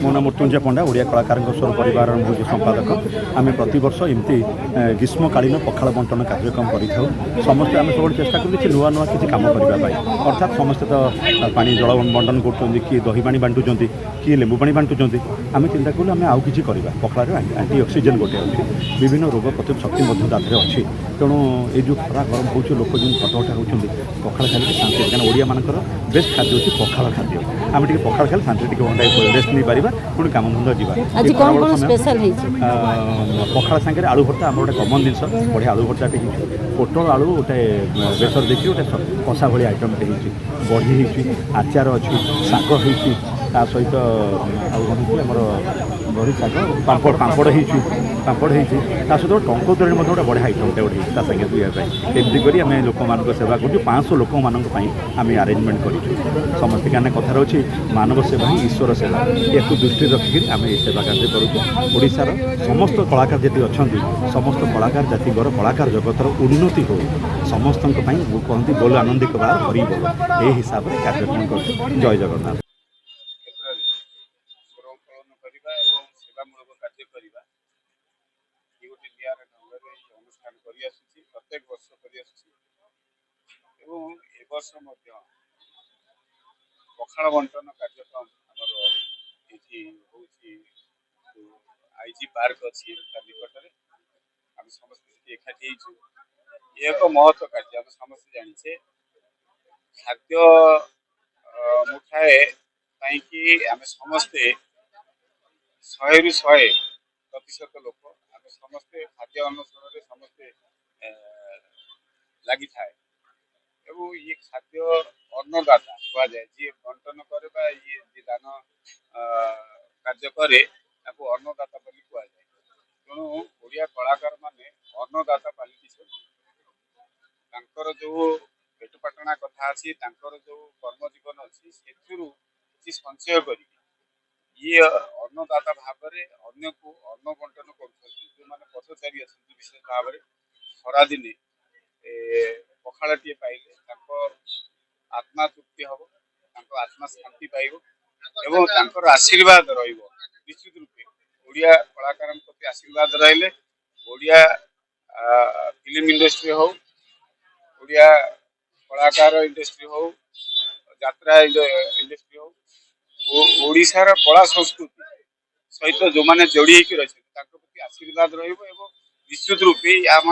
मो नाम मृत्युंजय पंडा ओडिया कलाकार स्वर परिवार भोज संपादक आम प्रतिवर्ष एमती ग्रीष्मकालीन पखाड़ बंटन कार्यक्रम करूँ समस्ते आम सब चेष्टा करूँ कि नुआ नुआ किसी कम करने अर्थात समस्ते तो पानी जल बंटन कर किए दही पानी बांटुं किए लेंबू पानी बांटुं आम चिंता कलु आम आउ कि पखाड़ आंटी ऑक्सीजन गोटे अच्छी विभिन्न रोग प्रतिरोध शक्ति अच्छी तेणु ये जो खरा गरम हो लोक जो फटफटा होती पखाड़ खाली शांति क्या ओडिया मानकर बेस्ट खाद्य होती पखाड़ खाद्य आम टे पखाड़ खाली शांति रेस्ट नहीं पार पुणी काम धंदा पखाड़ सांगे आलू भर्ता आम गोटे कमन जिन बढ़िया आलू भर्ता पोटल आलू गोटे बेसर देखिए गोटे कषा भाई आइटम बढ़ी आचार अच्छी शाग हो सहित आमर बड़ी शाग पापड़ पापड़ पापड़ सहित टंकोतरी गोटे बढ़िया आइटमटे गोटे सागे पीवाई एमती कर लोक मान सेवा कर 500 लोक मानी आरेंजमेंट कर समस्त क्या कथार अच्छी मानव सेवा ही ईश्वर सेवा या दृष्टि रखिक आम सेवा कार्य करूशार समस्त कलाकार जी अच्छा समस्त कलाकार जातिगर कलाकार जगतर उन्नति हो समस्त कहती बोल आनंदिक बार हरि बोल ये हिसाब से कार्यक्रम कर जय जगन्नाथ प्रत्येक वर्ष पखाड़ बंटन कार्यक्रम आईजी पार्क अच्छी निकट में आम समस्त एकाठी एक महत्व कार्य आम समस्त जाने खाद्य मुठाए कहीं आम समस्ते 100 ରୁ 100% लोक आम समस्ते खाद्य अनुसरण समस्ते लगी था ये खाद्य अन्नदाता कह जाए जी बंटन करे ये दान कार्य करे अन्नदाता कह जाए तेणु ओडिया कलाकार माने अन्नदाता पालिटी जो पेटपाटना कथा अच्छी जो कर्म जीवन अच्छी से संचय कर ये अन्नदाता भाव में अन्य को अन्न बंटन कर पथचारी अच्छा विशेष भाव में खरा दिने पखाड़े पाइले आत्मा तृप्ति हम आत्मा शांति पाइब आशीर्वाद निश्चित रूपे ओडिया कलाकार प्रति आशीर्वाद रहिले ओडिया फिल्म इंडस्ट्री हो ओडिया कलाकार इंडस्ट्री हो यात्रा इंडस्ट्री हो ओडिशार कला संस्कृति सहित जो मैंने जोड़ी होकर रही प्रति आशीर्वाद निश्चित रूपे आम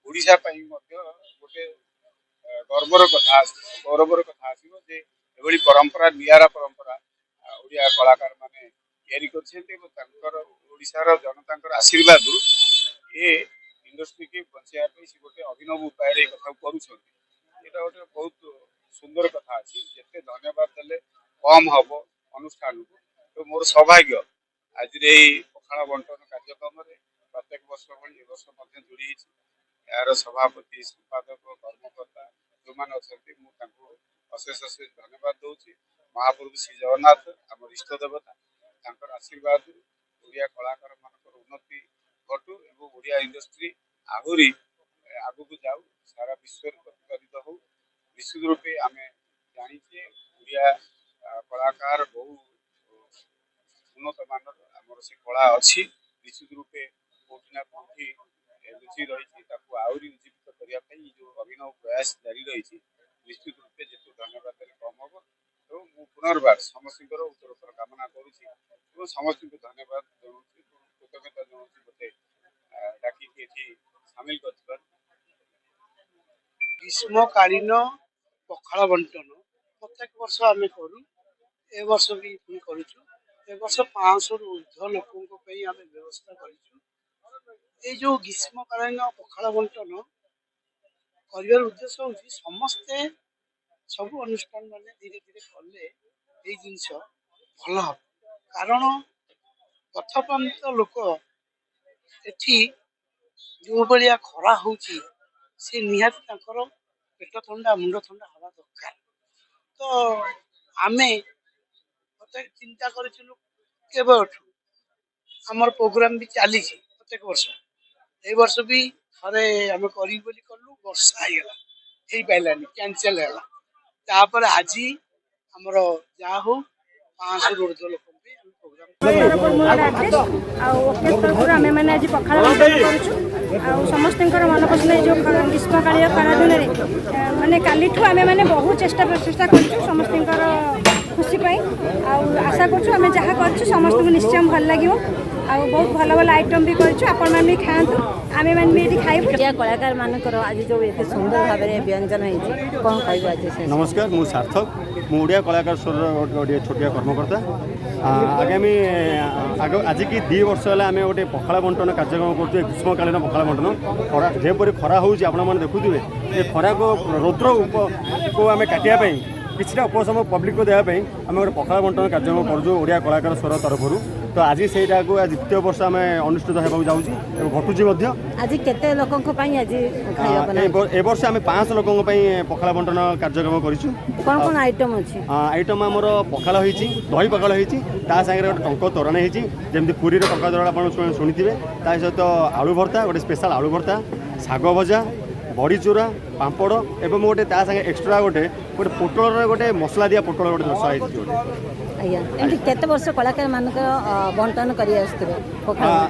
ओडिशा गोटे गौरवर कथा आसो जे परंपरा निरा परंपरा ओडिया कलाकार माने ओडिशार जनता आशीर्वाद ये इंडस्ट्री की बचाई गोटे अभिनव उपाय कथा करा गोटे बहुत सुंदर कथा अच्छी जिते धन्यवाद देले कम हम अनुष्ठान को मोर सौभाग्य आज पखाड़ बंटन कार्यक्रम प्रत्येक वर्ष भाई वर्ष जोड़ी यार सभापति संपादक कर्मकर्ता जो मैंने अच्छा अशेष अशेष धन्यवाद दूसरी महाप्रभु श्री जगन्नाथ आम इष्ट देवता आशीर्वाद ओडिया कलाकार मान उन्नति घटू और ओडिया इंडस्ट्री आहरी आग को जाऊ सारा विश्व प्रतिपादित हो निश्चित रूपे आम जाचे ओडिया कलाकार बहु उन्नत मान आम से कला अच्छी निश्चित रूपे कौटिना कौटी रुचि रही आहरी उज्जीवित करने जो अभिनव प्रयास जारी रही निश्चित रूपे जिते धन्यवाद कम हम और पुनर्बार समस्त उत्तरोत्तर कामना करुँच समस्त धन्यवाद जनाऊँ कृतज्ञता जनाऊँ मत डाकिक सामिल कर ग्रीष्मकालीन पखाड़ बंटन प्रत्येक वर्ष आम करूँ ए वर्ष भी करूँ ए वर्ष 500 ରୁ ऊर्ध्व लोकों आम व्यवस्था कर जो ग्रीष्मकालीन पखाड़ बंटन कर उद्देश्य हूँ समस्ते सब अनुष्ठान मान धीरे धीरे कले ये जिनस भल हम कारण पथप्रांत लोक एठी जो भाया खरा हो निहाती पेट थंडा मुंड थंडा हवा दरकार तो आमे चिंता कर आमर प्रोग्राम भी चली प्रत्येक वर्ष ए वर्ष भी थे आम करूँ वर्षा हो पारानी कैंसल है आज आमर जहाँ हो 500 ରୁ ऊर्ध्व लोक ପ୍ରୋଗ୍ରାମ आम मैंने आज पखाड़ समस्त मन पसंद जो ग्रीष्मकालीन खरा दिन मानने काली आम मैंने बहुत चेष्टा प्रचेषा कर समस्त खुशी आशा करें जहाँ कर समस्त को निश्चय भल लगे बहुत भल भल आइटम भी कर खातु आम मैंने भी खाइबु कलाकार मानकर आज जो ये सुंदर भाव में व्यंजन कौन कह आज नमस्कार मु सार्थक मु ओडिया कलाकार स्वर गोटे छोटिया कर्मकर्ता आगामी आज की 2 वर्ष है आम गोटे पखाड़ा बंटन कार्यक्रम कर ग्रीष्मकालीन पखाड़ा बंटन खरा जेपरी खरा होची आपण मैंने देखुए ये खरा को रौद्र को आम काटापी किसी उपशम पब्लिक को देवाई आम गोटे पखाड़ा बंटन कार्यक्रम करूँ ओडिया कलाकार स्वर तरफ तो आज से द्वितीय वर्ष आम अनुष्ठित होगा जाऊँगी घटुची आज केते लोकों आज ए वर्ष आम 500 लोकों पखाड़ा बंटन कार्यक्रम करूँ कौन कौन आइटम अच्छी आइटम आमर पखाड़ होती दही पखाड़ होती सागर गोटे टंक तोरण होती जमी पुरी टंका तोरण आप शुणिथे सहित आलू भर्ता गोटे स्पेशल आलू भर्ता शाग भजा बड़ी चूरा पापड़ एवं गोटे सागे एक्सट्रा गोटे गोटे पोटल गोटे मसला दिया पोटल गोटे रसा आज्ञा एमती केते वर्ष कलाकार मानक बंटन करी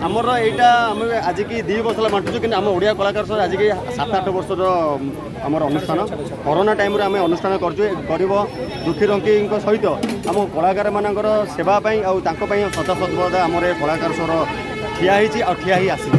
आमर यहाँ आम आज की 2 वर्ष बांटुଛୁ कि आम ओडिया कलाकार सर आज की 7-8 वर्ष आमर अनुष्ठान कोरोना टाइम आम अनुष्ठान करूँ गरीब दुखी रंकी सहित आम कलाकार मानकर सेवाई सदा सर्वदा आम कलाकार स्वर ठिया ठिया ही आसी